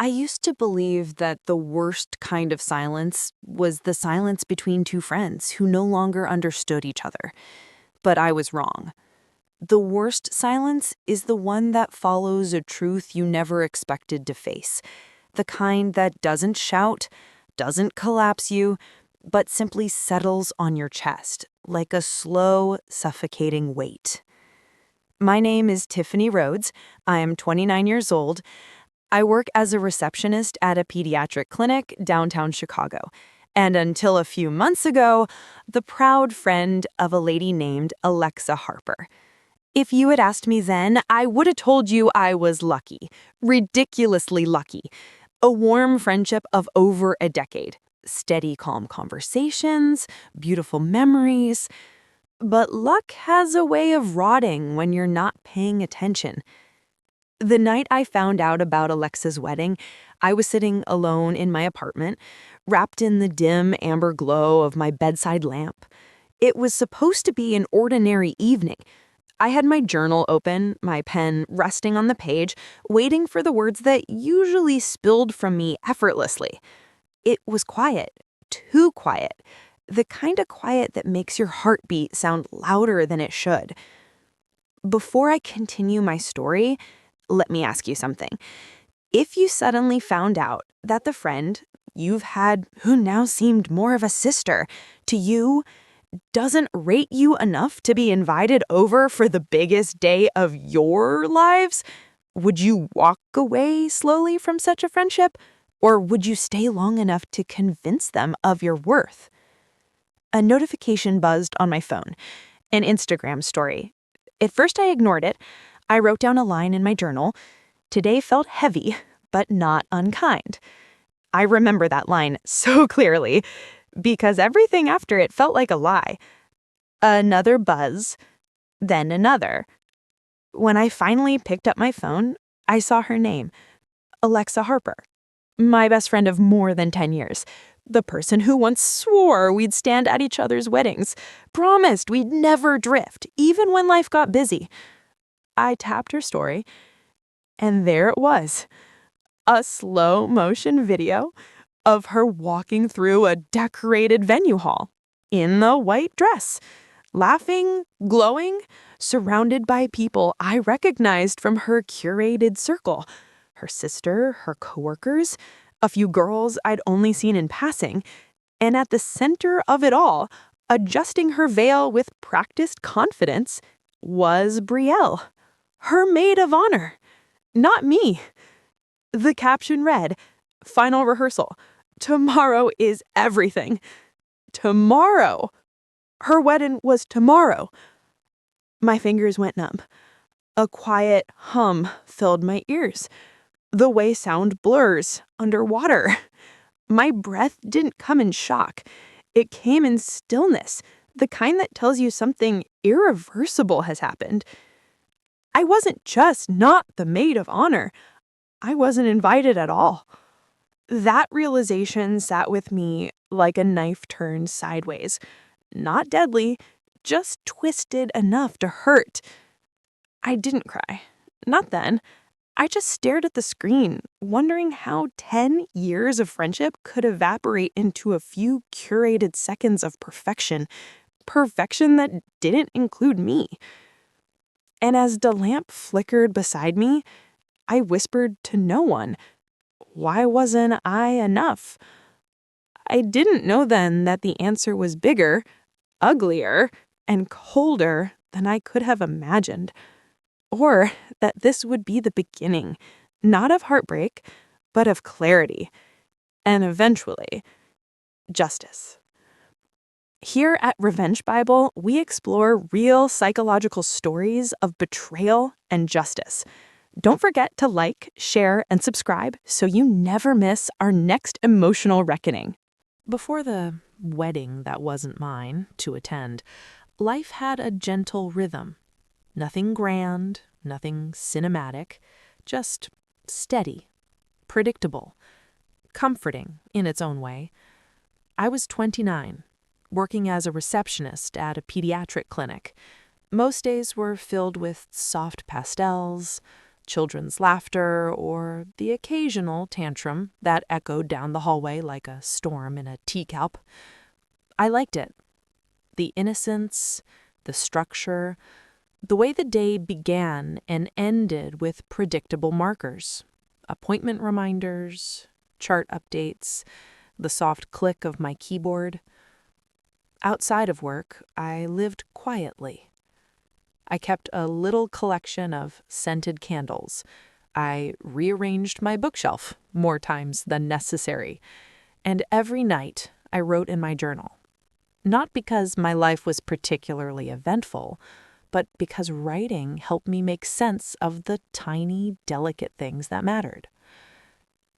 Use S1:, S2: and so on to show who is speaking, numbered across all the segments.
S1: I used to believe that the worst kind of silence was the silence between two friends who no longer understood each other. But I was wrong. The worst silence is the one that follows a truth you never expected to face. The kind that doesn't shout, doesn't collapse you, but simply settles on your chest like a slow, suffocating weight. My name is Tiffany Rhodes. I am 29 years old. I work as a receptionist at a pediatric clinic downtown Chicago, and until a few months ago, the proud friend of a lady named Alexa Harper. If you had asked me then, I would have told you I was lucky, ridiculously lucky. A warm friendship of over a decade, steady, calm conversations, beautiful memories. But luck has a way of rotting when you're not paying attention. The night I found out about Alexa's wedding, I was sitting alone in my apartment, wrapped in the dim amber glow of my bedside lamp. It was supposed to be an ordinary evening. I had my journal open, my pen resting on the page, waiting for the words that usually spilled from me effortlessly. It was quiet, too quiet, the kind of quiet that makes your heartbeat sound louder than it should. Before I continue my story, let me ask you something. If you suddenly found out that the friend you've had, who now seemed more of a sister to you, doesn't rate you enough to be invited over for the biggest day of your lives, would you walk away slowly from such a friendship? Or would you stay long enough to convince them of your worth? A notification buzzed on my phone, an Instagram story. At first I ignored it. I wrote down a line in my journal. Today felt heavy, but not unkind. I remember that line so clearly, because everything after it felt like a lie. Another buzz, then another. When I finally picked up my phone, I saw her name, Alexa Harper, my best friend of more than 10 years, the person who once swore we'd stand at each other's weddings, promised we'd never drift, even when life got busy. I tapped her story, and there it was, a slow-motion video of her walking through a decorated venue hall in the white dress, laughing, glowing, surrounded by people I recognized from her curated circle, her sister, her coworkers, a few girls I'd only seen in passing, and at the center of it all, adjusting her veil with practiced confidence, was Brielle, her maid of honor, not me. The caption read, "Final rehearsal. Tomorrow is everything." Tomorrow. Her wedding was tomorrow. My fingers went numb. A quiet hum filled my ears, the way sound blurs underwater. My breath didn't come in shock. It came in stillness, the kind that tells you something irreversible has happened. I wasn't just not the maid of honor. I wasn't invited at all. That realization sat with me like a knife turned sideways. Not deadly, just twisted enough to hurt. I didn't cry. Not then. I just stared at the screen, wondering how 10 years of friendship could evaporate into a few curated seconds of perfection. Perfection that didn't include me. And as the lamp flickered beside me, I whispered to no one, why wasn't I enough? I didn't know then that the answer was bigger, uglier, and colder than I could have imagined. Or that this would be the beginning, not of heartbreak, but of clarity. And eventually, justice. Here at Revenge Bible, we explore real psychological stories of betrayal and justice. Don't forget to like, share, and subscribe so you never miss our next emotional reckoning. Before the wedding that wasn't mine to attend, life had a gentle rhythm. Nothing grand, nothing cinematic, just steady, predictable, comforting in its own way. I was 29, working as a receptionist at a pediatric clinic. Most days were filled with soft pastels, children's laughter, or the occasional tantrum that echoed down the hallway like a storm in a teacup. I liked it. The innocence, the structure, the way the day began and ended with predictable markers, appointment reminders, chart updates, the soft click of my keyboard. Outside of work, I lived quietly. I kept a little collection of scented candles. I rearranged my bookshelf more times than necessary. And every night, I wrote in my journal. Not because my life was particularly eventful, but because writing helped me make sense of the tiny, delicate things that mattered.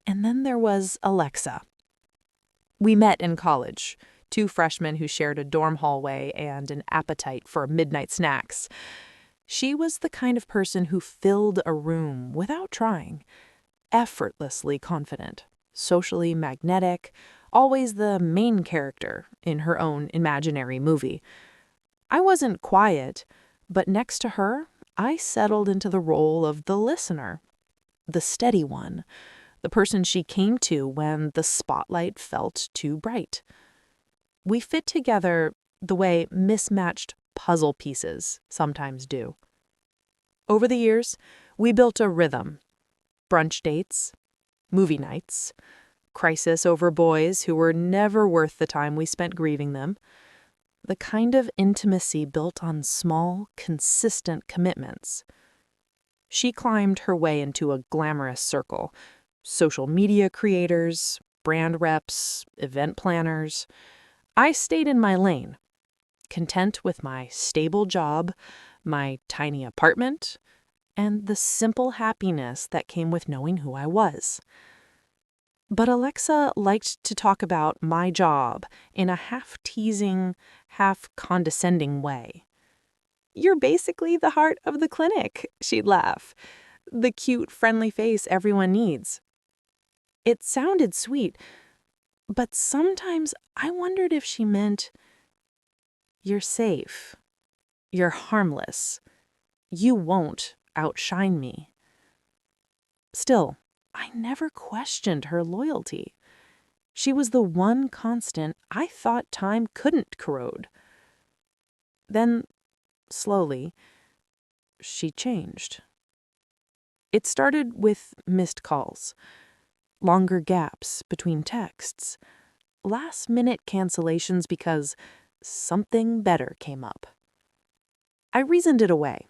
S1: And then there was Alexa. We met in college, two freshmen who shared a dorm hallway and an appetite for midnight snacks. She was the kind of person who filled a room without trying, effortlessly confident, socially magnetic, always the main character in her own imaginary movie. I wasn't quiet, but next to her, I settled into the role of the listener, the steady one, the person she came to when the spotlight felt too bright. We fit together the way mismatched puzzle pieces sometimes do. Over the years, we built a rhythm. Brunch dates, movie nights, crisis over boys who were never worth the time we spent grieving them. The kind of intimacy built on small, consistent commitments. She climbed her way into a glamorous circle. Social media creators, brand reps, event planners. I stayed in my lane, content with my stable job, my tiny apartment, and the simple happiness that came with knowing who I was. But Alexa liked to talk about my job in a half-teasing, half-condescending way. "You're basically the heart of the clinic," she'd laugh. "The cute, friendly face everyone needs." It sounded sweet, but sometimes I wondered if she meant, "You're safe. You're harmless. You won't outshine me." Still, I never questioned her loyalty. She was the one constant I thought time couldn't corrode. Then, slowly, she changed. It started with missed calls, longer gaps between texts, last-minute cancellations because something better came up. I reasoned it away.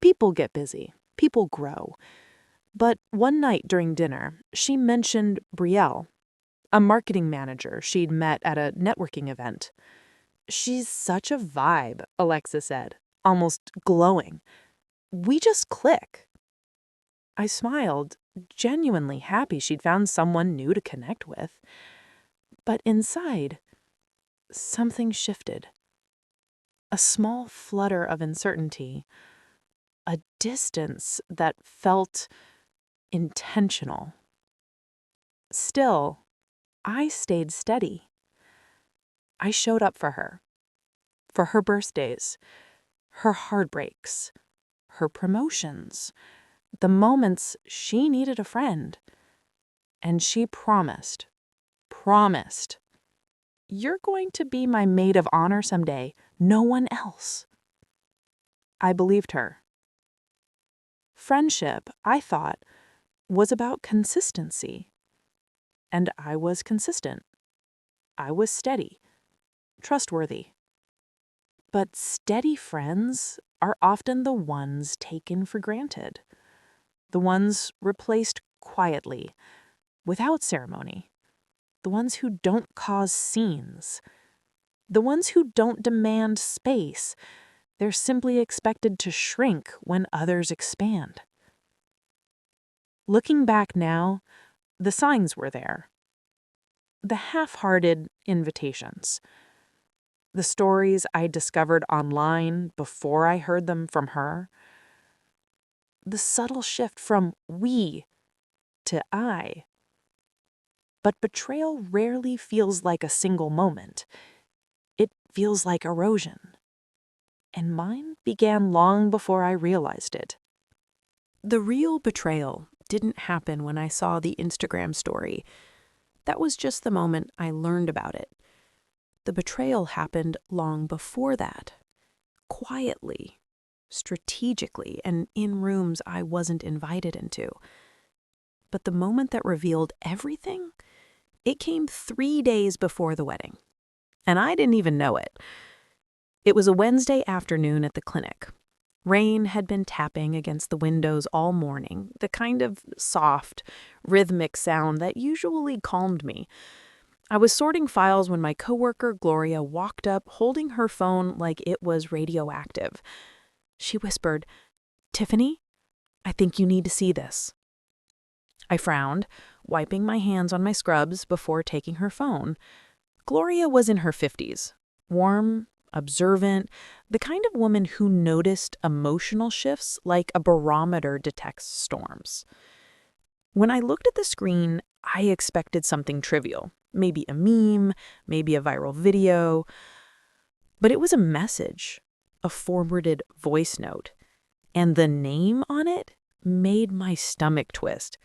S1: People get busy. People grow. But one night during dinner, she mentioned Brielle, a marketing manager she'd met at a networking event. "She's such a vibe," Alexa said, almost glowing. "We just click." I smiled, genuinely happy she'd found someone new to connect with. But inside, something shifted. A small flutter of uncertainty, a distance that felt intentional. Still, I stayed steady. I showed up for her birthdays, her heartbreaks, her promotions, the moments she needed a friend. And she promised, "You're going to be my maid of honor someday, no one else." I believed her. Friendship, I thought, was about consistency. And I was consistent. I was steady, trustworthy. But steady friends are often the ones taken for granted, the ones replaced quietly, without ceremony, the ones who don't cause scenes, the ones who don't demand space. They're simply expected to shrink when others expand. Looking back now, the signs were there. The half-hearted invitations. The stories I discovered online before I heard them from her. The subtle shift from we to I. But betrayal rarely feels like a single moment. It feels like erosion. And mine began long before I realized it. The real betrayal didn't happen when I saw the Instagram story. That was just the moment I learned about it. The betrayal happened long before that, quietly, strategically, and in rooms I wasn't invited into. But the moment that revealed everything, it came 3 days before the wedding. And I didn't even know it. It was a Wednesday afternoon at the clinic. Rain had been tapping against the windows all morning, the kind of soft, rhythmic sound that usually calmed me. I was sorting files when my coworker Gloria walked up holding her phone like it was radioactive. She whispered, "Tiffany, I think you need to see this." I frowned, wiping my hands on my scrubs before taking her phone. Gloria was in her 50s, warm, observant, the kind of woman who noticed emotional shifts like a barometer detects storms. When I looked at the screen, I expected something trivial, maybe a meme, maybe a viral video, but it was a message, a forwarded voice note, and the name on it made my stomach twist.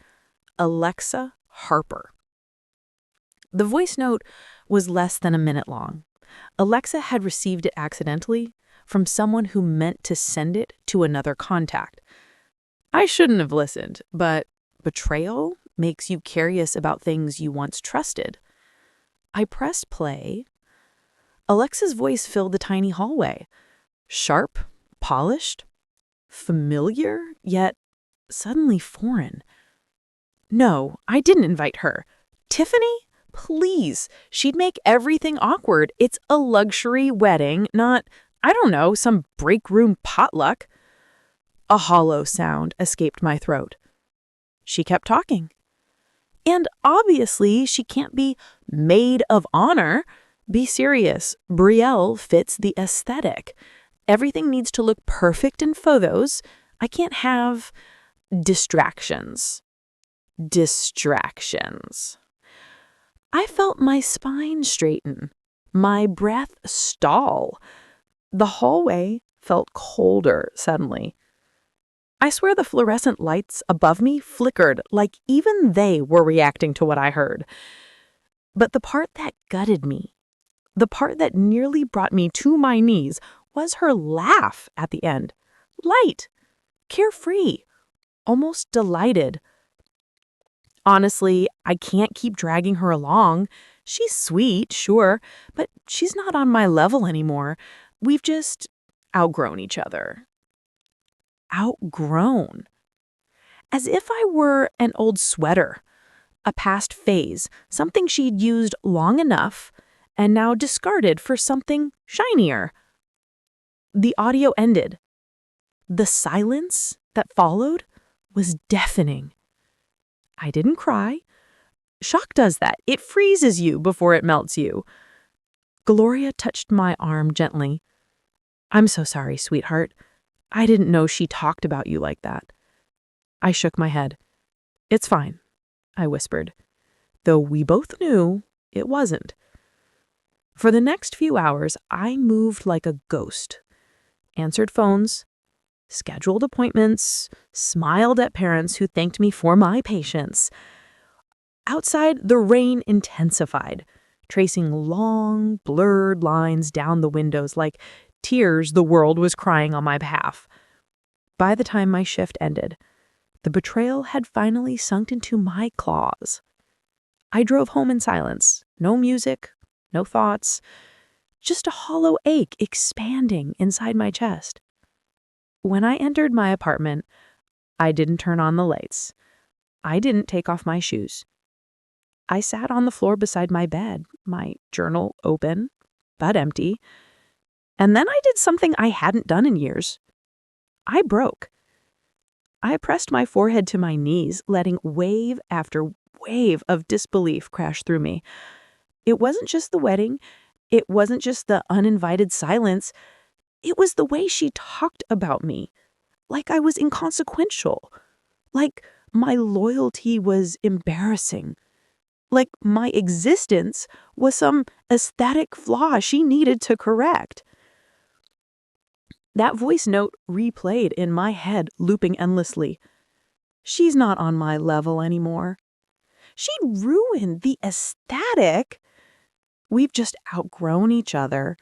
S1: Alexa Harper. The voice note was less than a minute long. Alexa had received it accidentally from someone who meant to send it to another contact. I shouldn't have listened, but betrayal makes you curious about things you once trusted. I pressed play. Alexa's voice filled the tiny hallway. Sharp, polished, familiar, yet suddenly foreign. No, I didn't invite her. Tiffany? Please. She'd make everything awkward. It's a luxury wedding, not, I don't know, some break room potluck. A hollow sound escaped my throat. She kept talking. And obviously, she can't be maid of honor. Be serious. Brielle fits the aesthetic. Everything needs to look perfect in photos. I can't have distractions. I felt my spine straighten, my breath stall. The hallway felt colder suddenly. I swear the fluorescent lights above me flickered like even they were reacting to what I heard. But the part that gutted me, the part that nearly brought me to my knees, was her laugh at the end. Light, carefree, almost delighted. Honestly, I can't keep dragging her along. She's sweet, sure, but she's not on my level anymore. We've just outgrown each other. Outgrown. As if I were an old sweater, a past phase, something she'd used long enough and now discarded for something shinier. The audio ended. The silence that followed was deafening. I didn't cry. Shock does that. It freezes you before it melts you. Gloria touched my arm gently. "I'm so sorry, sweetheart. I didn't know she talked about you like that." I shook my head. "It's fine," I whispered, though we both knew it wasn't. For the next few hours, I moved like a ghost. Answered phones, scheduled appointments, smiled at parents who thanked me for my patience. Outside, the rain intensified, tracing long, blurred lines down the windows like tears the world was crying on my behalf. By the time my shift ended, the betrayal had finally sunk into my claws. I drove home in silence, no music, no thoughts, just a hollow ache expanding inside my chest. When I entered my apartment, I didn't turn on the lights. I didn't take off my shoes. I sat on the floor beside my bed, my journal open, but empty. And then I did something I hadn't done in years. I broke. I pressed my forehead to my knees, letting wave after wave of disbelief crash through me. It wasn't just the wedding. It wasn't just the uninvited silence. It was the way she talked about me, like I was inconsequential, like my loyalty was embarrassing, like my existence was some aesthetic flaw she needed to correct. That voice note replayed in my head, looping endlessly. She's not on my level anymore. She'd ruined the aesthetic. We've just outgrown each other.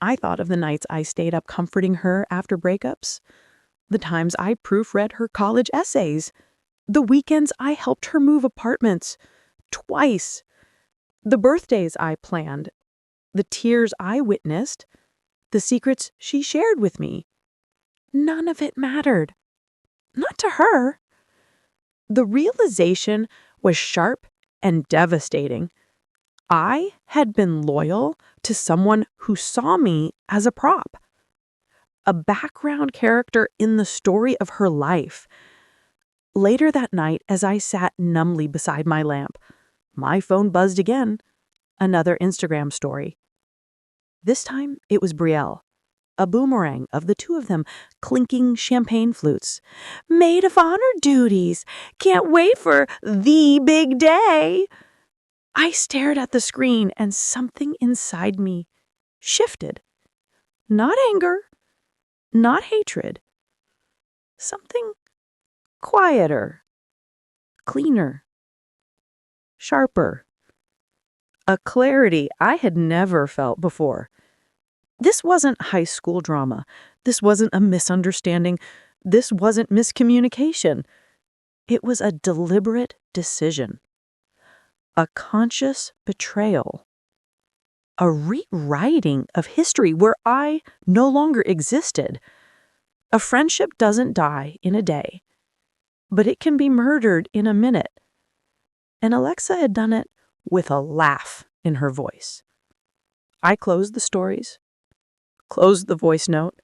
S1: I thought of the nights I stayed up comforting her after breakups, the times I proofread her college essays, the weekends I helped her move apartments, twice, the birthdays I planned, the tears I witnessed, the secrets she shared with me. None of it mattered. Not to her. The realization was sharp and devastating. I had been loyal to someone who saw me as a prop, a background character in the story of her life. Later that night, as I sat numbly beside my lamp, my phone buzzed again. Another Instagram story. This time, it was Brielle, a boomerang of the two of them clinking champagne flutes. Maid of honor duties. Can't wait for the big day. I stared at the screen and something inside me shifted. Not anger, not hatred. Something quieter, cleaner, sharper. A clarity I had never felt before. This wasn't high school drama. This wasn't a misunderstanding. This wasn't miscommunication. It was a deliberate decision. A conscious betrayal. A rewriting of history where I no longer existed. A friendship doesn't die in a day, but it can be murdered in a minute. And Alexa had done it with a laugh in her voice. I closed the stories, closed the voice note,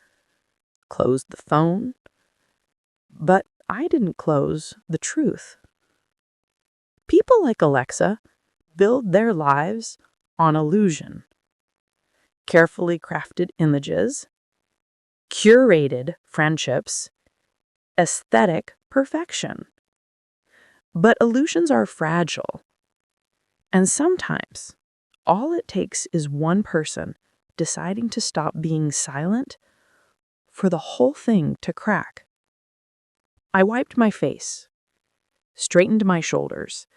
S1: closed the phone, but I didn't close the truth. People like Alexa build their lives on illusion. Carefully crafted images, curated friendships, aesthetic perfection. But illusions are fragile. And sometimes, all it takes is one person deciding to stop being silent for the whole thing to crack. I wiped my face, straightened my shoulders,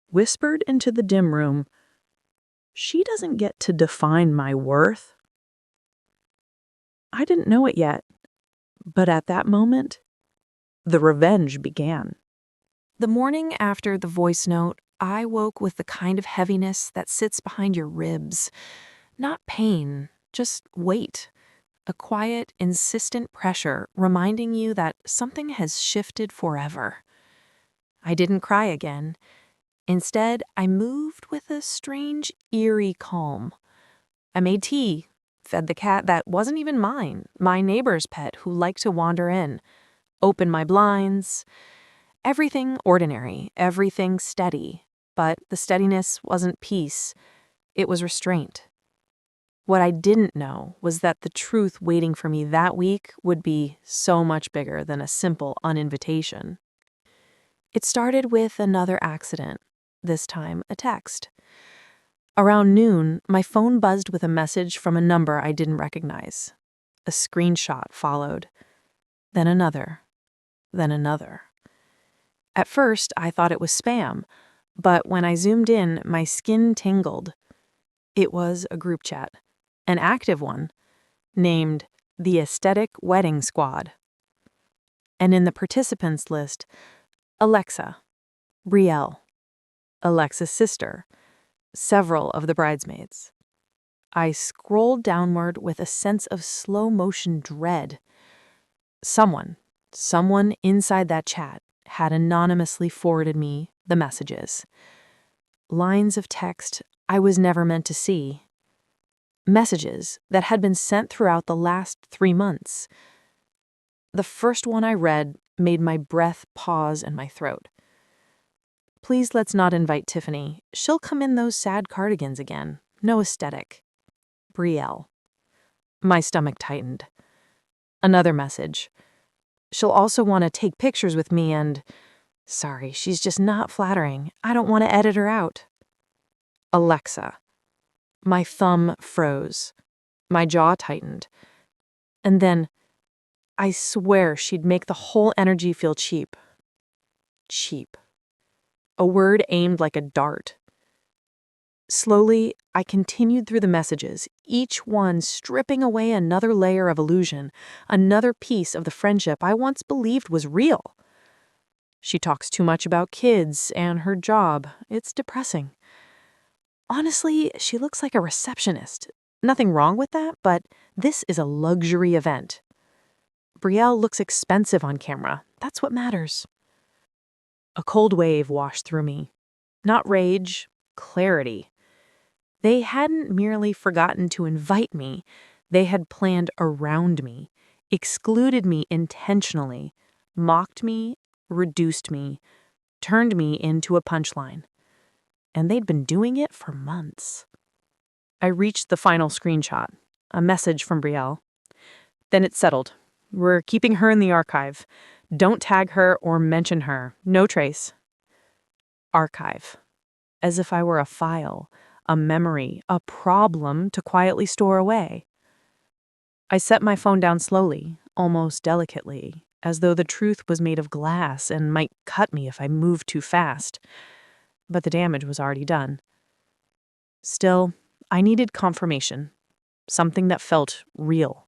S1: whispered into the dim room, "She doesn't get to define my worth." I didn't know it yet, but at that moment, the revenge began. The morning after the voice note, I woke with the kind of heaviness that sits behind your ribs. Not pain, just weight. A quiet, insistent pressure reminding you that something has shifted forever. I didn't cry again. Instead, I moved with a strange, eerie calm. I made tea, fed the cat that wasn't even mine, my neighbor's pet who liked to wander in, opened my blinds. Everything ordinary, everything steady, but the steadiness wasn't peace, it was restraint. What I didn't know was that the truth waiting for me that week would be so much bigger than a simple uninvitation. It started with another accident, this time a text. Around noon, my phone buzzed with a message from a number I didn't recognize. A screenshot followed, then another, then another. At first, I thought it was spam, but when I zoomed in, my skin tingled. It was a group chat, an active one, named the Aesthetic Wedding Squad. And in the participants list, Alexa, Brielle, Alexa's sister, several of the bridesmaids. I scrolled downward with a sense of slow-motion dread. Someone inside that chat had anonymously forwarded me the messages. Lines of text I was never meant to see. Messages that had been sent throughout the last 3 months. The first one I read made my breath pause in my throat. "Please let's not invite Tiffany. She'll come in those sad cardigans again. No aesthetic. Brielle." My stomach tightened. Another message. "She'll also want to take pictures with me and... Sorry, she's just not flattering. I don't want to edit her out." Alexa. My thumb froze. My jaw tightened. And then,
S2: I swear she'd make the whole energy feel cheap. Cheap. A word aimed like a dart. Slowly, I continued through the messages, each one stripping away another layer of illusion, another piece of the friendship I once believed was real. She talks too much about kids and her job. It's depressing. Honestly, she looks like a receptionist. Nothing wrong with that, but this is a luxury event. Brielle looks expensive on camera. That's what matters. A cold wave washed through me. Not rage, clarity. They hadn't merely forgotten to invite me. They had planned around me, excluded me intentionally, mocked me, reduced me, turned me into a punchline. And they'd been doing it for months. I reached the final screenshot, a message from Brielle. Then it settled. We're keeping her in the archive. Don't tag her or mention her. No trace. Archive. As if I were a file, a memory, a problem to quietly store away. I set my phone down slowly, almost delicately, as though the truth was made of glass and might cut me if I moved too fast. But the damage was already done. Still, I needed confirmation, something that felt real,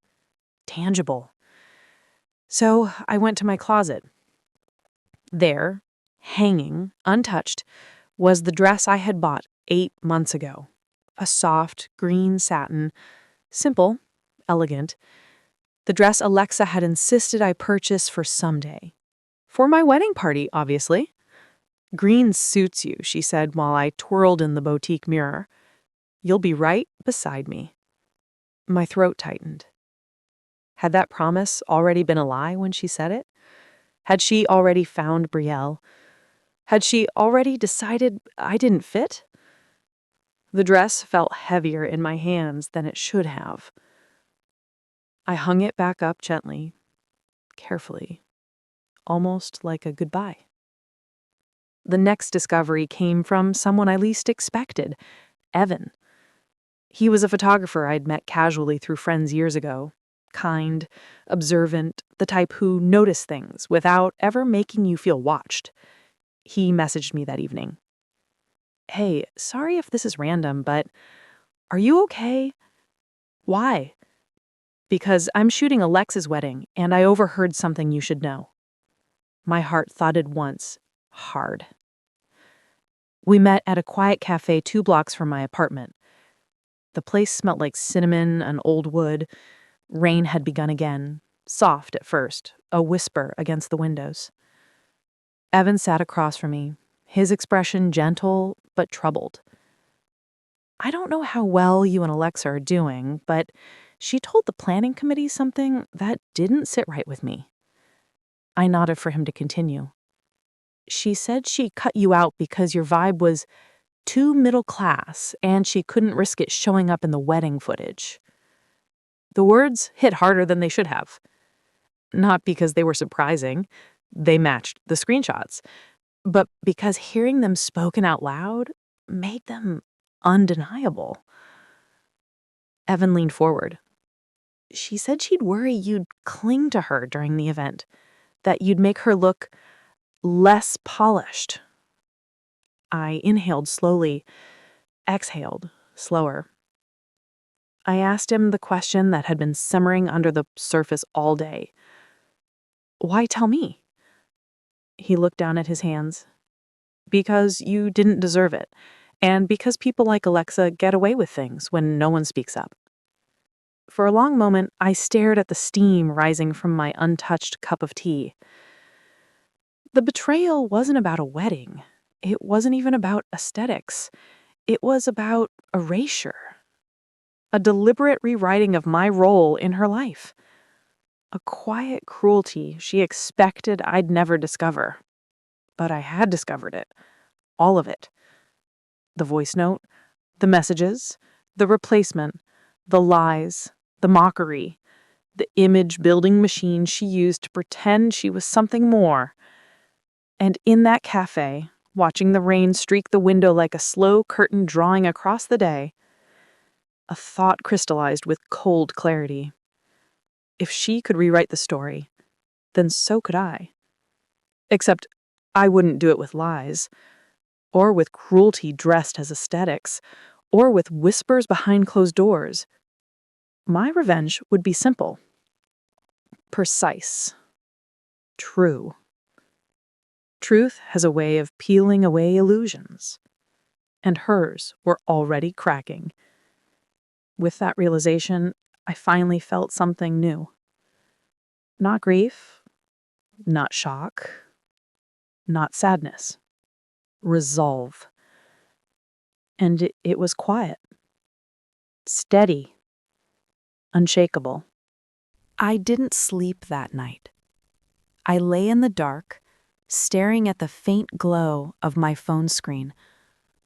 S2: tangible. So I went to my closet. There, hanging, untouched, was the dress I had bought 8 months ago. A soft, green satin, simple, elegant. The dress Alexa had insisted I purchase for someday. For my wedding party, obviously. Green suits you, she said while I twirled in the boutique mirror. You'll be right beside me. My throat tightened. Had that promise already been a lie when she said it? Had she already found Brielle? Had she already decided I didn't fit? The dress felt heavier in my hands than it should have. I hung it back up gently, carefully, almost like a goodbye. The next discovery came from someone I least expected, Evan. He was a photographer I'd met casually through friends years ago. Kind, observant, the type who noticed things without ever making you feel watched. He messaged me that evening. Hey, sorry if this is random, but are you okay? Why? Because I'm shooting Alexa's wedding, and I overheard something you should know. My heart thudded once, hard. We met at a quiet cafe 2 blocks from my apartment. The place smelled like cinnamon and old wood. Rain had begun again, soft at first, a whisper against the windows. Evan sat across from me, his expression gentle but troubled. I don't know how well you and Alexa are doing, but she told the planning committee something that didn't sit right with me. I nodded for him to continue. She said she cut you out because your vibe was too middle class and she couldn't risk it showing up in the wedding footage. The words hit harder than they should have. Not because they were surprising, they matched the screenshots, but because hearing them spoken out loud made them undeniable. Evan leaned forward. She said she'd worry you'd cling to her during the event, that you'd make her look less polished. I inhaled slowly, exhaled slower. I asked him the question that had been simmering under the surface all day. Why tell me? He looked down at his hands. Because you didn't deserve it, and because people like Alexa get away with things when no one speaks up. For a long moment, I stared at the steam rising from my untouched cup of tea. The betrayal wasn't about a wedding. It wasn't even about aesthetics. It was about erasure. A deliberate rewriting of my role in her life. A quiet cruelty she expected I'd never discover. But I had discovered it. All of it. The voice note, the messages, the replacement, the lies, the mockery, the image-building machine she used to pretend she was something more. And in that cafe, watching the rain streak the window like a slow curtain drawing across the day, a thought crystallized with cold clarity. if she could rewrite the story, then so could I. Except I wouldn't do it with lies, or with cruelty dressed as aesthetics, or with whispers behind closed doors. My revenge would be simple, precise, true. Truth has a way of peeling away illusions, and hers were already cracking. With that realization, I finally felt something new. Not grief, not shock, not sadness. Resolve. And it was quiet, steady, unshakable.
S1: I didn't sleep that night. I lay in the dark, staring at the faint glow of my phone screen.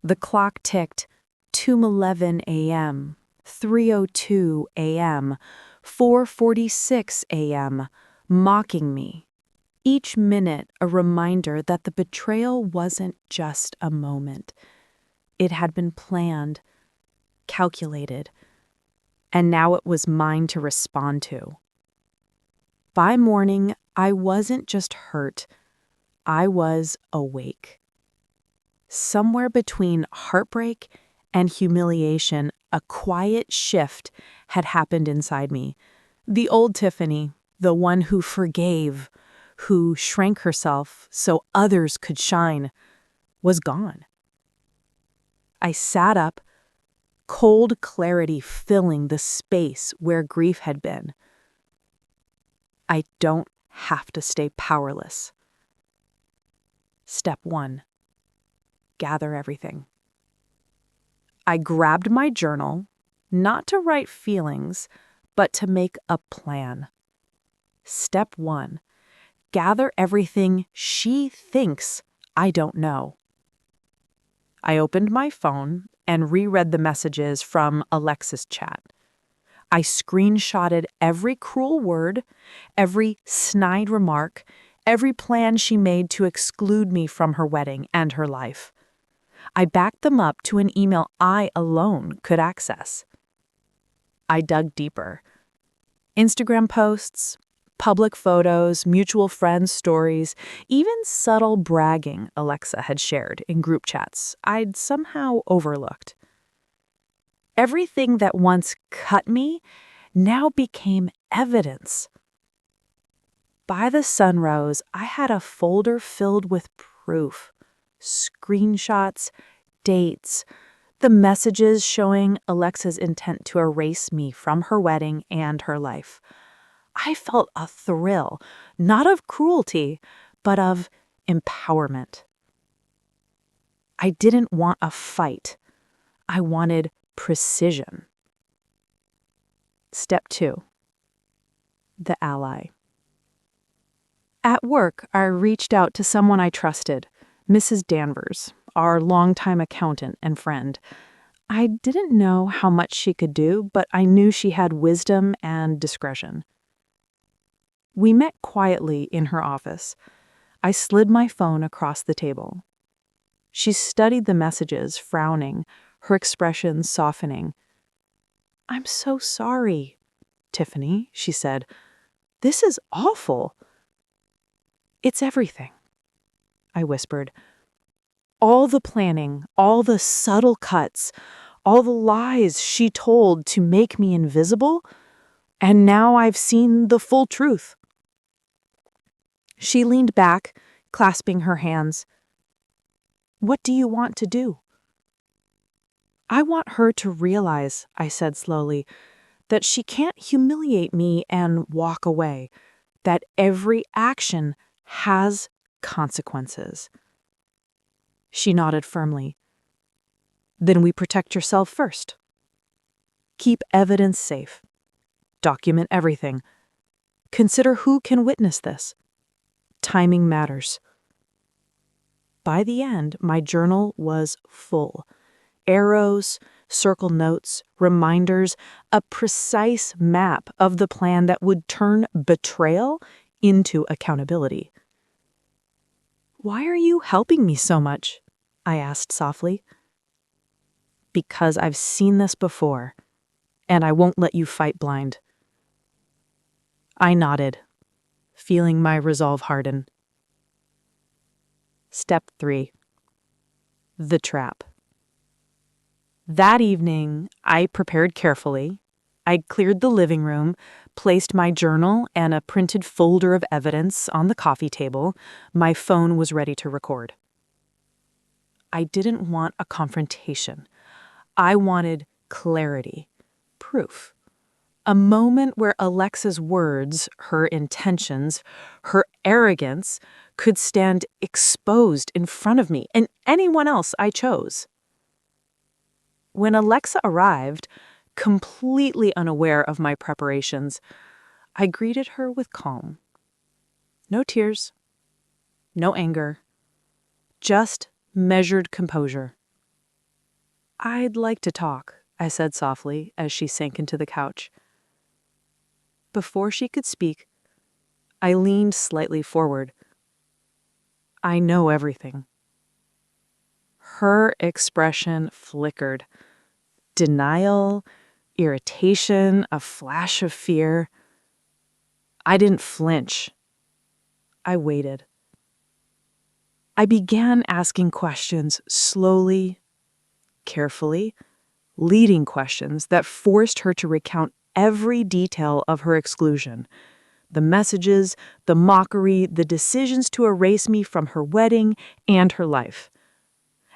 S1: The clock ticked 2:11 a.m., 3:02 a.m., 4:46 a.m., mocking me. Each minute a reminder that the betrayal wasn't just a moment. It had been planned, calculated, and now it was mine to respond to. By morning, I wasn't just hurt, I was awake. Somewhere between heartbreak and humiliation, a quiet shift had happened inside me. The old Tiffany, the one who forgave, who shrank herself so others could shine, was gone. I sat up, cold clarity filling the space where grief had been. I don't have to stay powerless. Step 1. Gather everything. I grabbed my journal, not to write feelings, but to make a plan. Step 1. Gather everything she thinks I don't know. I opened my phone and reread the messages from Alexa's chat. I screenshotted every cruel word, every snide remark, every plan she made to exclude me from her wedding and her life. I backed them up to an email I alone could access. I dug deeper. Instagram posts, public photos, mutual friends' stories, even subtle bragging Alexa had shared in group chats I'd somehow overlooked. Everything that once cut me now became evidence. By the sunrose, I had a folder filled with proof, screenshots, dates, the messages showing Alexa's intent to erase me from her wedding and her life. I felt a thrill, not of cruelty, but of empowerment. I didn't want a fight. I wanted precision. Step 2. The ally. At work, I reached out to someone I trusted, Mrs. Danvers, our longtime accountant and friend. I didn't know how much she could do, but I knew she had wisdom and discretion. We met quietly in her office. I slid my phone across the table. She studied the messages, frowning, her expression softening. "I'm so sorry, Tiffany," she said. "This is awful." "It's everything," I whispered. "All the planning, all the subtle cuts, all the lies she told to make me invisible, and now I've seen the full truth." She leaned back, clasping her hands. "What do you want to do?" "I want her to realize," I said slowly, "that she can't humiliate me and walk away, that every action has consequences." She nodded firmly. "Then we protect yourself first. Keep evidence safe. Document everything. Consider who can witness this. Timing matters." By the end, my journal was full. Arrows, circle notes, reminders, a precise map of the plan that would turn betrayal into accountability. "Why are you helping me so much?" I asked softly. "Because I've seen this before, and I won't let you fight blind."
S2: I nodded, feeling my resolve harden. Step 3. The trap. That evening, I prepared carefully. I cleared the living room, placed my journal and a printed folder of evidence on the coffee table. My phone was ready to record. I didn't want a confrontation. I wanted clarity, proof. A moment where Alexa's words, her intentions, her arrogance could stand exposed in front of me and anyone else I chose. When Alexa arrived, completely unaware of my preparations, I greeted her with calm. No tears, no anger, just measured composure. "I'd like to talk," I said softly as she sank into the couch. Before she could speak, I leaned slightly forward. "I know everything." Her expression flickered. Denial, irritation, a flash of fear. I didn't flinch. I waited. I began asking questions slowly, carefully, leading questions that forced her to recount every detail of her exclusion. The messages, the mockery, the decisions to erase me from her wedding and her life.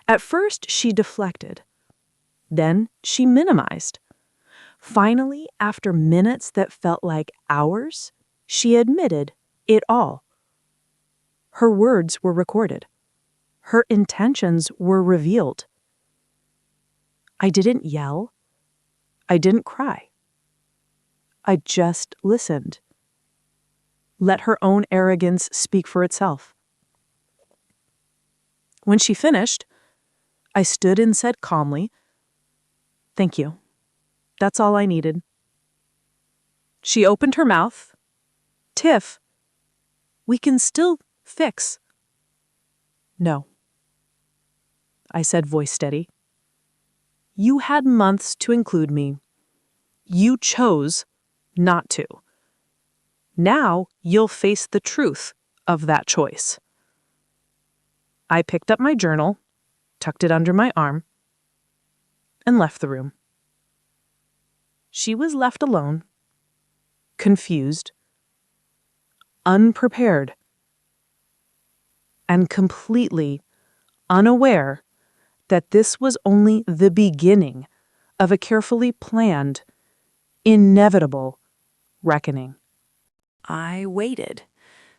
S2: At first, she deflected. Then she minimized. Finally, after minutes that felt like hours, she admitted it all. Her words were recorded. Her intentions were revealed. I didn't yell. I didn't cry. I just listened. Let her own arrogance speak for itself. When she finished, I stood and said calmly, "Thank you. That's all I needed." She opened her mouth. "Tiff, we can still fix." "No," I said, voice steady. "You had months to include me. You chose not to. Now you'll face the truth of that choice." I picked up my journal, tucked it under my arm, and left the room. She was left alone, confused, unprepared, and completely unaware that this was only the beginning of a carefully planned, inevitable reckoning.
S1: I waited,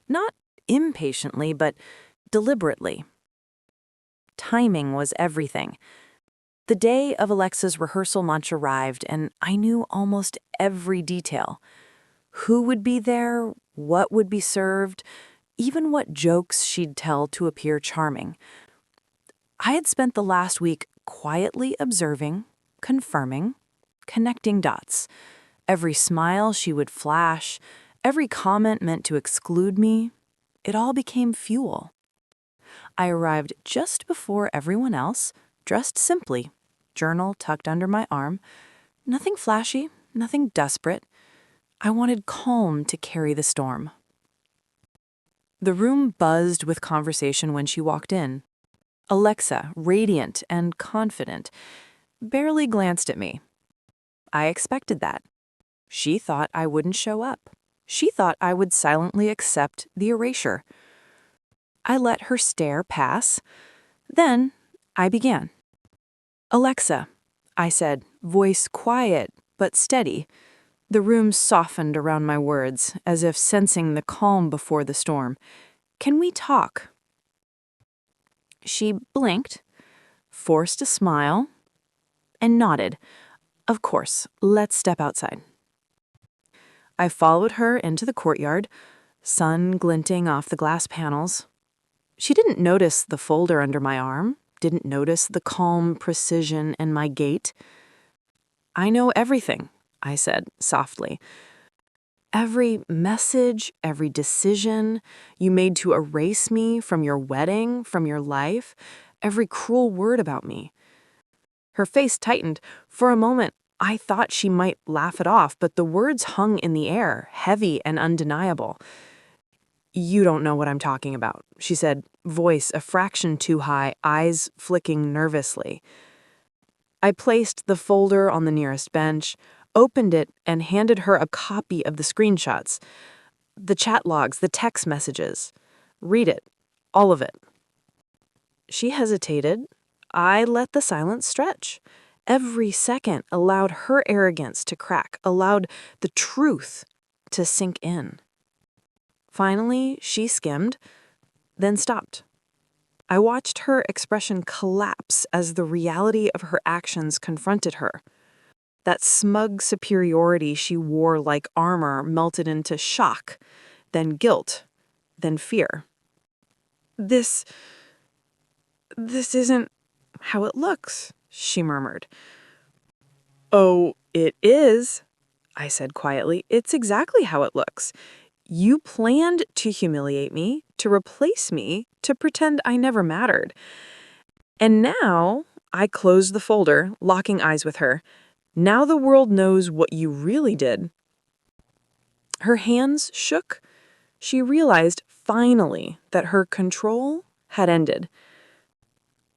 S1: not impatiently, but deliberately. Timing was everything. The day of Alexa's rehearsal lunch arrived, and I knew almost every detail. Who would be there, what would be served, even what jokes she'd tell to appear charming. I had spent the last week quietly observing, confirming, connecting dots. Every smile she would flash, every comment meant to exclude me, it all became fuel. I arrived just before everyone else, dressed simply, journal tucked under my arm. Nothing flashy, nothing desperate. I wanted calm to carry the storm. The room buzzed with conversation when she walked in. Alexa, radiant and confident, barely glanced at me. I expected that. She thought I wouldn't show up. She thought I would silently accept the erasure. I let her stare pass. Then I began. "Alexa," I said, voice quiet but steady. The room softened around my words, as if sensing the calm before the storm. "Can we talk?" She blinked, forced a smile, and nodded. "Of course, let's step outside." I followed her into the courtyard, sun glinting off the glass panels. She didn't notice the folder under my arm, didn't notice the calm precision in my gait. "I know everything," I said softly. "Every message, every decision you made to erase me from your wedding, from your life, every cruel word about me." Her face tightened. For a moment,
S2: I thought she might laugh it off, but the words hung in the air, heavy and undeniable. "You don't know what I'm talking about," she said, voice a fraction too high, eyes flicking nervously. I placed the folder on the nearest bench, opened it, and handed her a copy of the screenshots, the chat logs, the text messages. "Read it. All of it." She hesitated. I let the silence stretch. Every second allowed her arrogance to crack, allowed the truth to sink in. Finally, she skimmed, then stopped. I watched her expression collapse as the reality of her actions confronted her. That smug superiority she wore like armor melted into shock, then guilt, then fear. This isn't how it looks," she murmured. "Oh, it is," I said quietly. "It's exactly how it looks. You planned to humiliate me, to replace me, to pretend I never mattered. And now," I closed the folder, locking eyes with her, "now the world knows what you really did." Her hands shook. She realized, finally, that her control had ended.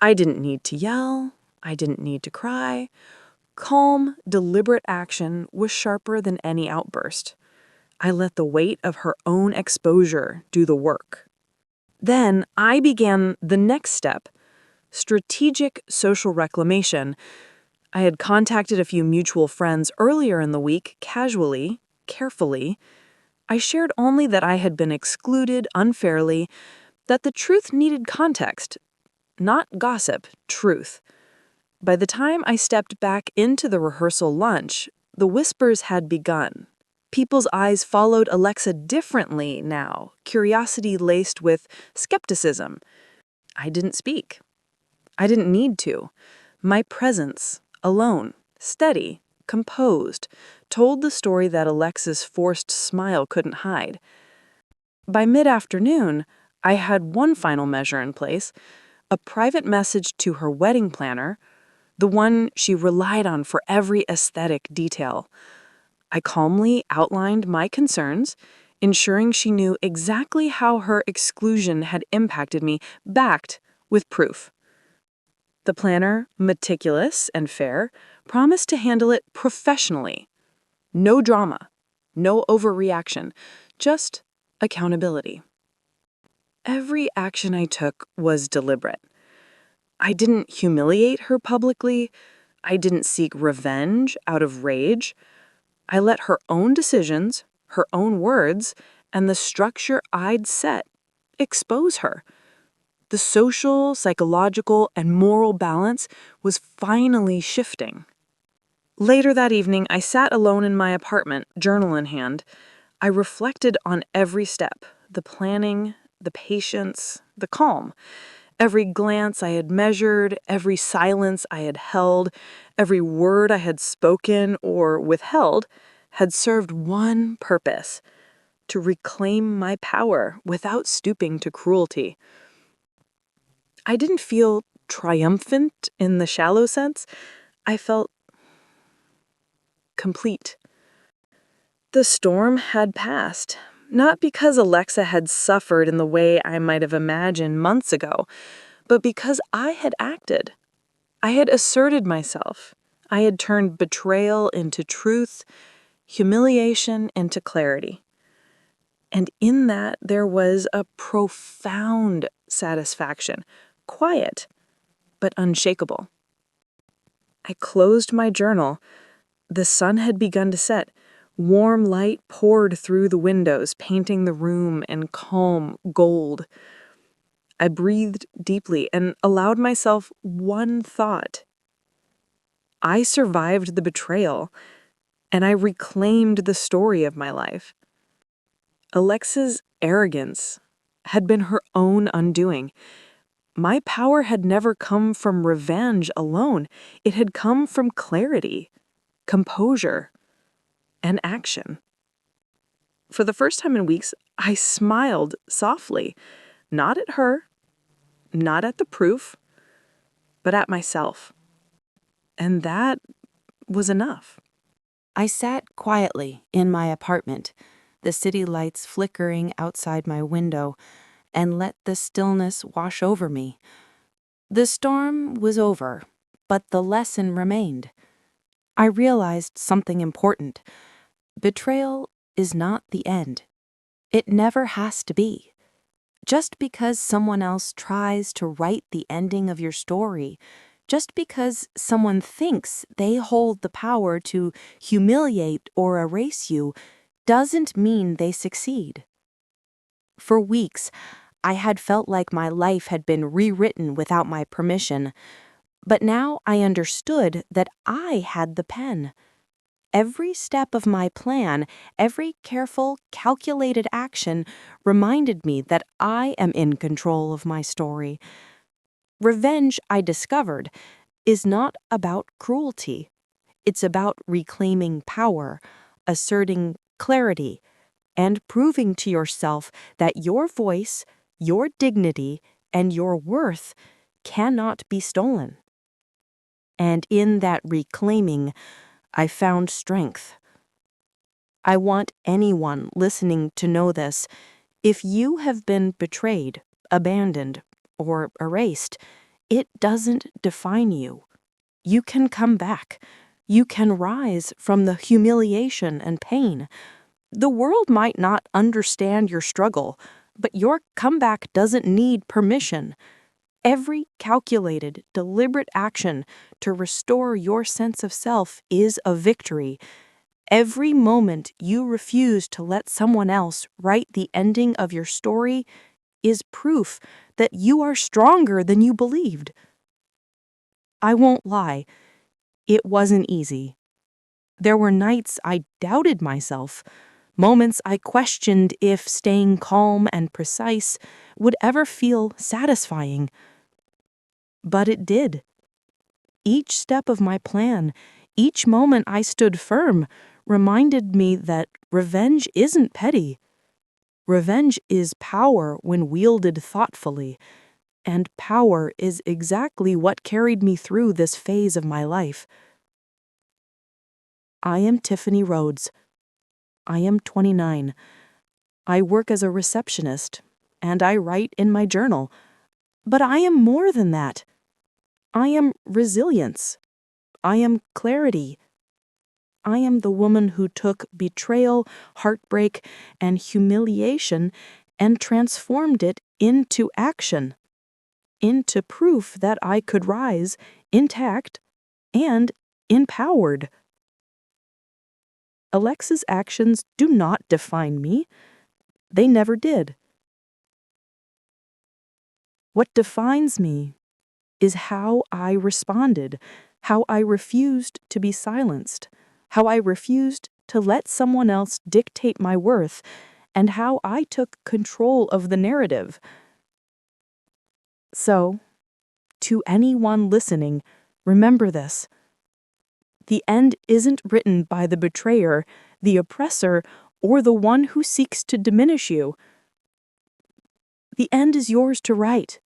S2: I didn't need to yell. I didn't need to cry. Calm, deliberate action was sharper than any outburst. I let the weight of her own exposure do the work. Then I began the next step, strategic social reclamation. I had contacted a few mutual friends earlier in the week, casually, carefully. I shared only that I had been excluded unfairly, that the truth needed context, not gossip, truth. By the time I stepped back into the rehearsal lunch, the whispers had begun. People's eyes followed Alexa differently now, curiosity laced with skepticism. I didn't speak. I didn't need to. My presence, alone, steady, composed, told the story that Alexa's forced smile couldn't hide. By mid-afternoon, I had one final measure in place, a private message to her wedding planner, the one she relied on for every aesthetic detail. I calmly outlined my concerns, ensuring she knew exactly how her exclusion had impacted me, backed with proof. The planner, meticulous and fair, promised to handle it professionally. No drama, no overreaction, just accountability. Every action I took was deliberate. I didn't humiliate her publicly. I didn't seek revenge out of rage. I let her own decisions, her own words, and the structure I'd set expose her. The social, psychological, and moral balance was finally shifting. Later that evening, I sat alone in my apartment, journal in hand. I reflected on every step, the planning, the patience, the calm. Every glance I had measured, every silence I had held, every word I had spoken or withheld had served one purpose: to reclaim my power without stooping to cruelty. I didn't feel triumphant in the shallow sense. I felt complete. The storm had passed, not because Alexa had suffered in the way I might have imagined months ago, but because I had acted. I had asserted myself. I had turned betrayal into truth, humiliation into clarity. And in that, there was a profound satisfaction, quiet, but unshakable. I closed my journal. The sun had begun to set. Warm light poured through the windows, painting the room in calm gold. I breathed deeply and allowed myself one thought. I survived the betrayal, and I reclaimed the story of my life. Alexa's arrogance had been her own undoing. My power had never come from revenge alone. It had come from clarity, composure, and action. For the first time in weeks, I smiled softly, not at her, not at the proof, but at myself. And that was enough.
S1: I sat quietly in my apartment, the city lights flickering outside my window, and let the stillness wash over me. The storm was over, but the lesson remained. I realized something important. Betrayal is not the end. It never has to be. Just because someone else tries to write the ending of your story, just because someone thinks they hold the power to humiliate or erase you, doesn't mean they succeed. For weeks, I had felt like my life had been rewritten without my permission, but now I understood that I had the pen. Every step of my plan, every careful, calculated action reminded me that I am in control of my story. Revenge, I discovered, is not about cruelty. It's about reclaiming power, asserting clarity, and proving to yourself that your voice, your dignity, and your worth cannot be stolen. And in that reclaiming, I found strength. I want anyone listening to know this. If you have been betrayed, abandoned, or erased, it doesn't define you. You can come back. You can rise from the humiliation and pain. The world might not understand your struggle, but your comeback doesn't need permission. Every calculated, deliberate action to restore your sense of self is a victory. Every moment you refuse to let someone else write the ending of your story is proof that you are stronger than you believed. I won't lie, it wasn't easy. There were nights I doubted myself, moments I questioned if staying calm and precise would ever feel satisfying. But it did. Each step of my plan, each moment I stood firm, reminded me that revenge isn't petty. Revenge is power when wielded thoughtfully, and power is exactly what carried me through this phase of my life. I am Tiffany Rhodes. I am 29. I work as a receptionist, and I write in my journal. But I am more than that. I am resilience. I am clarity. I am the woman who took betrayal, heartbreak, and humiliation and transformed it into action, into proof that I could rise intact and empowered. Alexa's actions do not define me. They never did. What defines me is how I responded, how I refused to be silenced, how I refused to let someone else dictate my worth, and how I took control of the narrative. So, to anyone listening, remember this. The end isn't written by the betrayer, the oppressor, or the one who seeks to diminish you. The end is yours to write.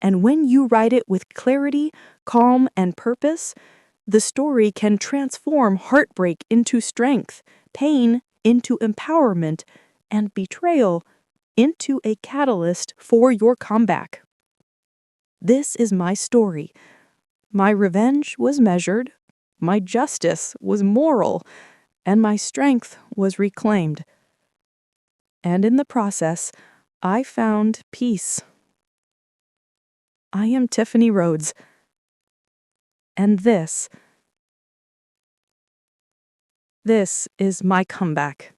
S1: And when you write it with clarity, calm, and purpose, the story can transform heartbreak into strength, pain into empowerment, and betrayal into a catalyst for your comeback. This is my story. My revenge was measured, my justice was moral, and my strength was reclaimed. And in the process, I found peace. I am Tiffany Rhodes, and this is my comeback.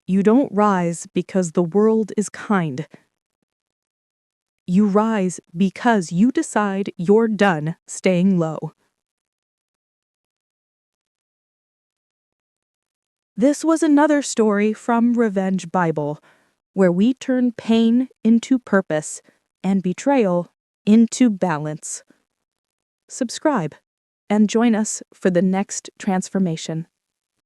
S1: You don't rise because the world is kind. You rise because you decide you're done staying low. This was another story from Revenge Bible, where we turn pain into purpose and betrayal into balance. Subscribe and join us for the next transformation.